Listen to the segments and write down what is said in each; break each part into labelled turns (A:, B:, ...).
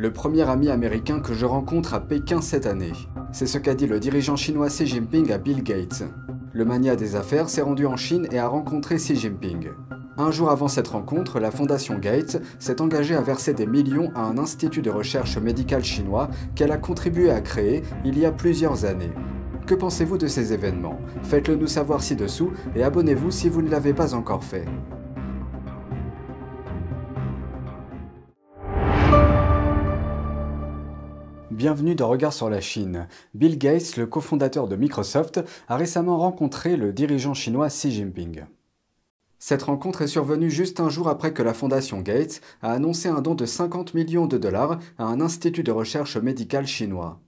A: Le premier ami américain que je rencontre à Pékin cette année. C'est ce qu'a dit le dirigeant chinois Xi Jinping à Bill Gates. Le magnat des affaires s'est rendu en Chine et a rencontré Xi Jinping. Un jour avant cette rencontre, la fondation Gates s'est engagée à verser des millions à un institut de recherche médicale chinois qu'elle a contribué à créer il y a plusieurs années. Que pensez-vous de ces événements? Faites-le nous savoir ci-dessous et abonnez-vous si vous ne l'avez pas encore fait. Bienvenue dans Regard sur la Chine. Bill Gates, le cofondateur de Microsoft, a récemment rencontré le dirigeant chinois Xi Jinping. Cette rencontre est survenue juste un jour après que la fondation Gates a annoncé un don de 50 millions de dollars à un institut de recherche médicale chinois.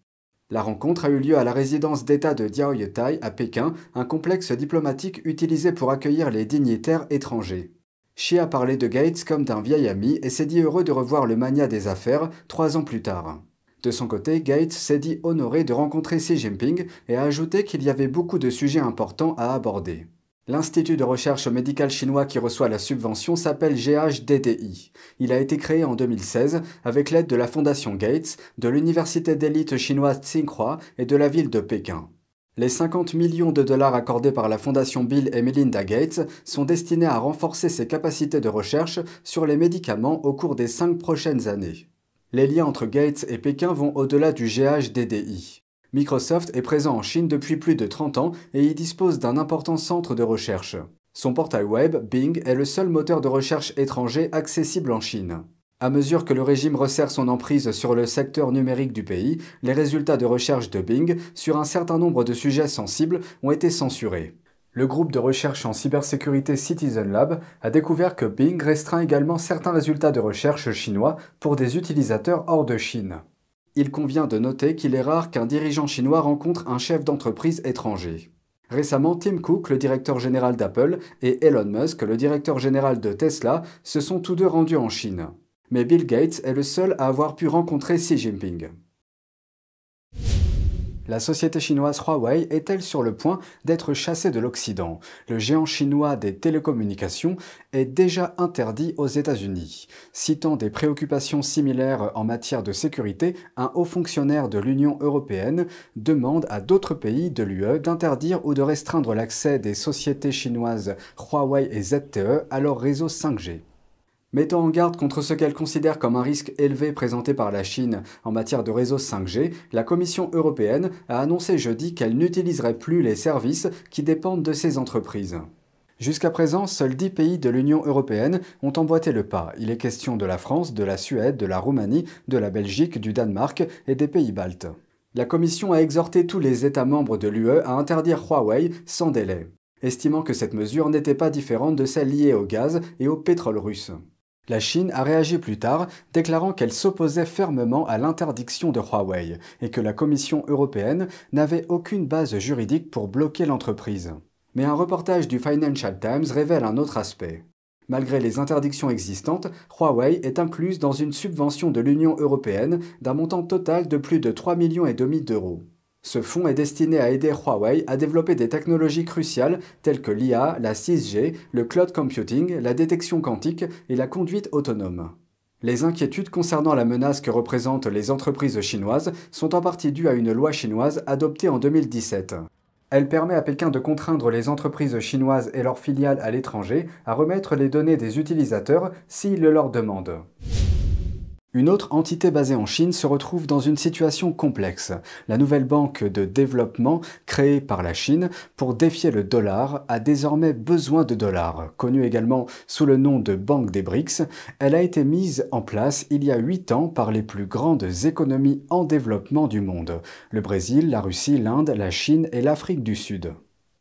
A: La rencontre a eu lieu à la résidence d'État de Diaoyutai à Pékin, un complexe diplomatique utilisé pour accueillir les dignitaires étrangers. Xi a parlé de Gates comme d'un vieil ami et s'est dit heureux de revoir le magnat des affaires 3 ans plus tard. De son côté, Gates s'est dit honoré de rencontrer Xi Jinping et a ajouté qu'il y avait beaucoup de sujets importants à aborder. L'Institut de recherche médicale chinois qui reçoit la subvention s'appelle GHDDI. Il a été créé en 2016 avec l'aide de la fondation Gates, de l'université d'élite chinoise Tsinghua et de la ville de Pékin. Les 50 millions de dollars accordés par la fondation Bill et Melinda Gates sont destinés à renforcer ses capacités de recherche sur les médicaments au cours des 5 prochaines années. Les liens entre Gates et Pékin vont au-delà du GHDDI. Microsoft est présent en Chine depuis plus de 30 ans et y dispose d'un important centre de recherche. Son portail web, Bing, est le seul moteur de recherche étranger accessible en Chine. À mesure que le régime resserre son emprise sur le secteur numérique du pays, les résultats de recherche de Bing sur un certain nombre de sujets sensibles ont été censurés. Le groupe de recherche en cybersécurité Citizen Lab a découvert que Bing restreint également certains résultats de recherche chinois pour des utilisateurs hors de Chine. Il convient de noter qu'il est rare qu'un dirigeant chinois rencontre un chef d'entreprise étranger. Récemment, Tim Cook, le directeur général d'Apple, et Elon Musk, le directeur général de Tesla, se sont tous deux rendus en Chine. Mais Bill Gates est le seul à avoir pu rencontrer Xi Jinping. La société chinoise Huawei est-elle sur le point d'être chassée de l'Occident? Le géant chinois des télécommunications est déjà interdit aux États-Unis. Citant des préoccupations similaires en matière de sécurité, un haut fonctionnaire de l'Union européenne demande à d'autres pays de l'UE d'interdire ou de restreindre l'accès des sociétés chinoises Huawei et ZTE à leur réseau 5G. Mettant en garde contre ce qu'elle considère comme un risque élevé présenté par la Chine en matière de réseau 5G, la Commission européenne a annoncé jeudi qu'elle n'utiliserait plus les services qui dépendent de ces entreprises. Jusqu'à présent, seuls 10 pays de l'Union européenne ont emboîté le pas. Il est question de la France, de la Suède, de la Roumanie, de la Belgique, du Danemark et des pays baltes. La Commission a exhorté tous les États membres de l'UE à interdire Huawei sans délai, estimant que cette mesure n'était pas différente de celle liée au gaz et au pétrole russe. La Chine a réagi plus tard, déclarant qu'elle s'opposait fermement à l'interdiction de Huawei et que la Commission européenne n'avait aucune base juridique pour bloquer l'entreprise. Mais un reportage du Financial Times révèle un autre aspect. Malgré les interdictions existantes, Huawei est incluse dans une subvention de l'Union européenne d'un montant total de plus de 3,5 millions d'euros. Ce fonds est destiné à aider Huawei à développer des technologies cruciales telles que l'IA, la 6G, le cloud computing, la détection quantique et la conduite autonome. Les inquiétudes concernant la menace que représentent les entreprises chinoises sont en partie dues à une loi chinoise adoptée en 2017. Elle permet à Pékin de contraindre les entreprises chinoises et leurs filiales à l'étranger à remettre les données des utilisateurs s'ils le leur demandent. Une autre entité basée en Chine se retrouve dans une situation complexe. La nouvelle banque de développement créée par la Chine pour défier le dollar a désormais besoin de dollars. Connue également sous le nom de Banque des BRICS, elle a été mise en place il y a 8 ans par les plus grandes économies en développement du monde. Le Brésil, la Russie, l'Inde, la Chine et l'Afrique du Sud.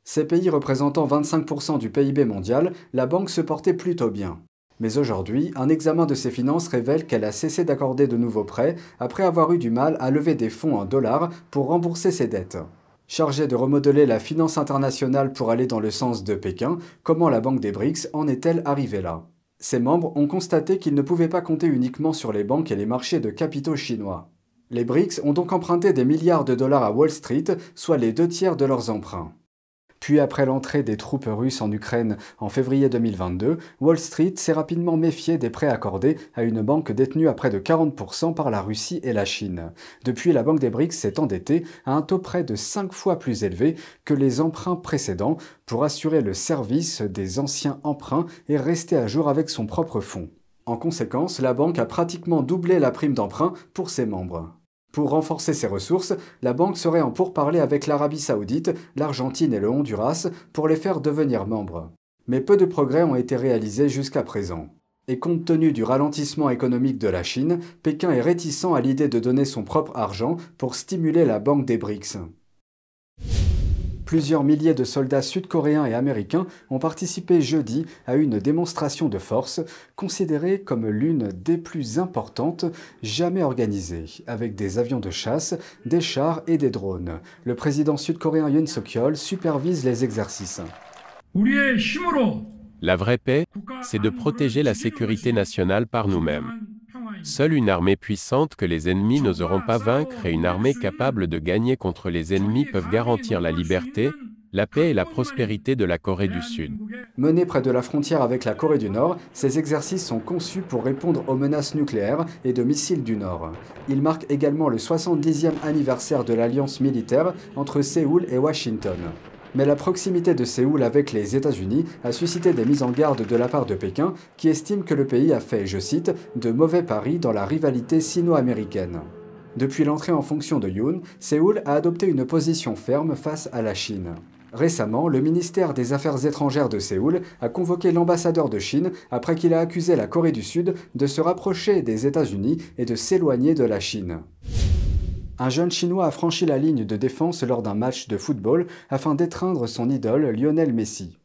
A: Ces pays représentant 25% du PIB mondial, la banque se portait plutôt bien. Mais aujourd'hui, un examen de ses finances révèle qu'elle a cessé d'accorder de nouveaux prêts après avoir eu du mal à lever des fonds en dollars pour rembourser ses dettes. Chargée de remodeler la finance internationale pour aller dans le sens de Pékin, comment la Banque des BRICS en est-elle arrivée là? Ses membres ont constaté qu'ils ne pouvaient pas compter uniquement sur les banques et les marchés de capitaux chinois. Les BRICS ont donc emprunté des milliards de dollars à Wall Street, soit les 2 tiers de leurs emprunts. Puis après l'entrée des troupes russes en Ukraine en février 2022, Wall Street s'est rapidement méfié des prêts accordés à une banque détenue à près de 40% par la Russie et la Chine. Depuis, la Banque des BRICS s'est endettée à un taux près de 5 fois plus élevé que les emprunts précédents pour assurer le service des anciens emprunts et rester à jour avec son propre fonds. En conséquence, la banque a pratiquement doublé la prime d'emprunt pour ses membres. Pour renforcer ses ressources, la banque serait en pourparlers avec l'Arabie Saoudite, l'Argentine et le Honduras pour les faire devenir membres. Mais peu de progrès ont été réalisés jusqu'à présent. Et compte tenu du ralentissement économique de la Chine, Pékin est réticent à l'idée de donner son propre argent pour stimuler la banque des BRICS. Plusieurs milliers de soldats sud-coréens et américains ont participé jeudi à une démonstration de force considérée comme l'une des plus importantes jamais organisées, avec des avions de chasse, des chars et des drones. Le président sud-coréen Yoon Suk-yeol supervise les exercices.
B: La vraie paix, c'est de protéger la sécurité nationale par nous-mêmes. Seule une armée puissante que les ennemis n'oseront pas vaincre et une armée capable de gagner contre les ennemis peuvent garantir la liberté, la paix et la prospérité de la Corée du Sud.
A: Menés près de la frontière avec la Corée du Nord, ces exercices sont conçus pour répondre aux menaces nucléaires et de missiles du Nord. Ils marquent également le 70e anniversaire de l'alliance militaire entre Séoul et Washington. Mais la proximité de Séoul avec les États-Unis a suscité des mises en garde de la part de Pékin, qui estime que le pays a fait, je cite, « de mauvais paris dans la rivalité sino-américaine ». Depuis l'entrée en fonction de Yoon, Séoul a adopté une position ferme face à la Chine. Récemment, le ministère des Affaires étrangères de Séoul a convoqué l'ambassadeur de Chine après qu'il a accusé la Corée du Sud de se rapprocher des États-Unis et de s'éloigner de la Chine. Un jeune Chinois a franchi la ligne de défense lors d'un match de football afin d'étreindre son idole Lionel Messi.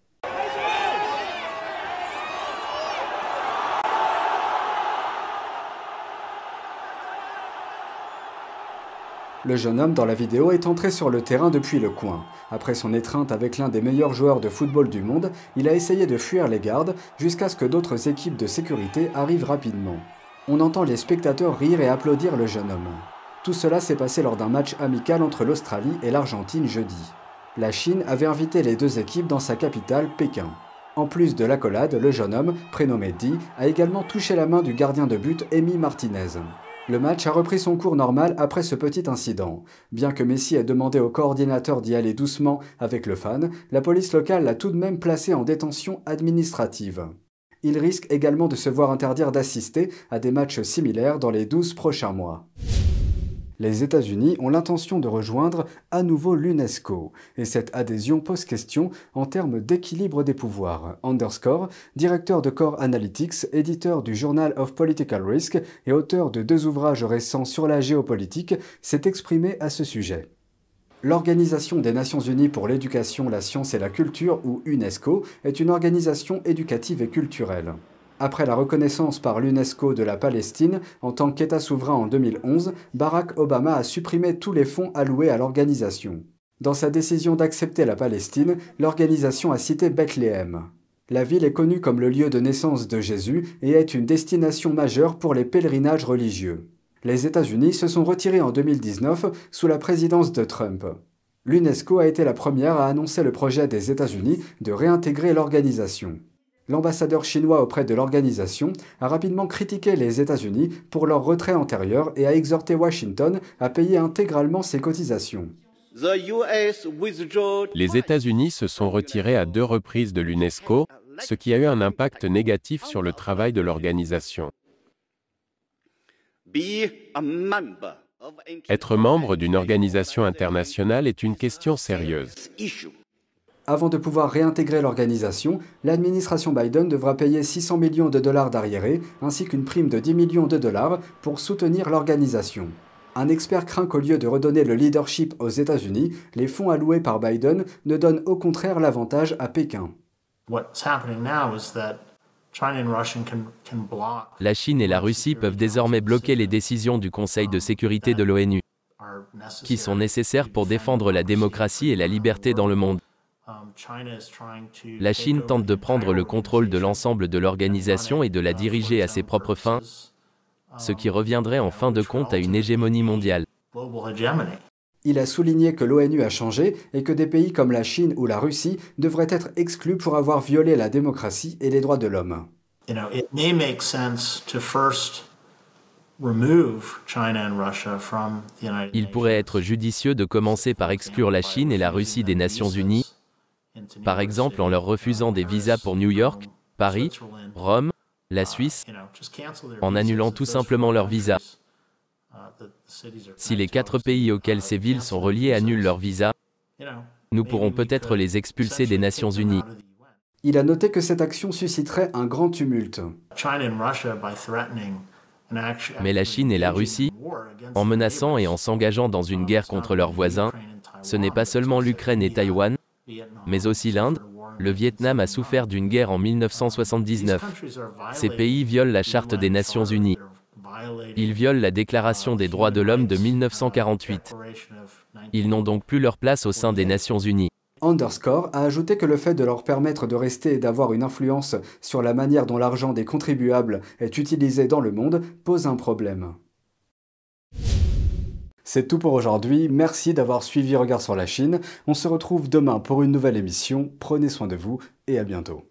A: Le jeune homme dans la vidéo est entré sur le terrain depuis le coin. Après son étreinte avec l'un des meilleurs joueurs de football du monde, il a essayé de fuir les gardes jusqu'à ce que d'autres équipes de sécurité arrivent rapidement. On entend les spectateurs rire et applaudir le jeune homme. Tout cela s'est passé lors d'un match amical entre l'Australie et l'Argentine jeudi. La Chine avait invité les deux équipes dans sa capitale, Pékin. En plus de l'accolade, le jeune homme, prénommé Di, a également touché la main du gardien de but Emi Martinez. Le match a repris son cours normal après ce petit incident. Bien que Messi ait demandé au coordinateur d'y aller doucement avec le fan, la police locale l'a tout de même placé en détention administrative. Il risque également de se voir interdire d'assister à des matchs similaires dans les 12 prochains mois. Les États-Unis ont l'intention de rejoindre à nouveau l'UNESCO, et cette adhésion pose question en termes d'équilibre des pouvoirs. Underscore, directeur de Core Analytics, éditeur du Journal of Political Risk et auteur de 2 ouvrages récents sur la géopolitique, s'est exprimé à ce sujet. L'Organisation des Nations Unies pour l'éducation, la science et la culture, ou UNESCO, est une organisation éducative et culturelle. Après la reconnaissance par l'UNESCO de la Palestine en tant qu'État souverain en 2011, Barack Obama a supprimé tous les fonds alloués à l'organisation. Dans sa décision d'accepter la Palestine, l'organisation a cité Bethléem. La ville est connue comme le lieu de naissance de Jésus et est une destination majeure pour les pèlerinages religieux. Les États-Unis se sont retirés en 2019 sous la présidence de Trump. L'UNESCO a été la première à annoncer le projet des États-Unis de réintégrer l'organisation. L'ambassadeur chinois auprès de l'organisation a rapidement critiqué les États-Unis pour leur retrait antérieur et a exhorté Washington à payer intégralement ses cotisations.
B: Les États-Unis se sont retirés à 2 reprises de l'UNESCO, ce qui a eu un impact négatif sur le travail de l'organisation. Être membre d'une organisation internationale est une question sérieuse.
A: Avant de pouvoir réintégrer l'organisation, l'administration Biden devra payer 600 millions de dollars d'arriérés, ainsi qu'une prime de 10 millions de dollars pour soutenir l'organisation. Un expert craint qu'au lieu de redonner le leadership aux États-Unis, les fonds alloués par Biden ne donnent au contraire l'avantage à Pékin.
C: La Chine et la Russie peuvent désormais bloquer les décisions du Conseil de sécurité de l'ONU, qui sont nécessaires pour défendre la démocratie et la liberté dans le monde. La Chine tente de prendre le contrôle de l'ensemble de l'organisation et de la diriger à ses propres fins, ce qui reviendrait en fin de compte à une hégémonie mondiale.
A: Il a souligné que l'ONU a changé et que des pays comme la Chine ou la Russie devraient être exclus pour avoir violé la démocratie et les droits de l'homme.
D: It may make sense to first remove China and Russia from the United
C: Il pourrait être judicieux de commencer par exclure la Chine et la Russie des Nations Unies, par exemple en leur refusant des visas pour New York, Paris, Rome, la Suisse, en annulant tout simplement leurs visas. Si les 4 pays auxquels ces villes sont reliées annulent leurs visas, nous pourrons peut-être les expulser des Nations Unies.
A: Il a noté que cette action susciterait un grand tumulte.
C: Mais la Chine et la Russie, en menaçant et en s'engageant dans une guerre contre leurs voisins, ce n'est pas seulement l'Ukraine et Taïwan, mais aussi l'Inde. Le Vietnam a souffert d'une guerre en 1979. Ces pays violent la Charte des Nations Unies. Ils violent la Déclaration des droits de l'homme de 1948. Ils n'ont donc plus leur place au sein des Nations Unies.
A: Underscore a ajouté que le fait de leur permettre de rester et d'avoir une influence sur la manière dont l'argent des contribuables est utilisé dans le monde pose un problème. C'est tout pour aujourd'hui, merci d'avoir suivi Regard sur la Chine. On se retrouve demain pour une nouvelle émission, prenez soin de vous et à bientôt.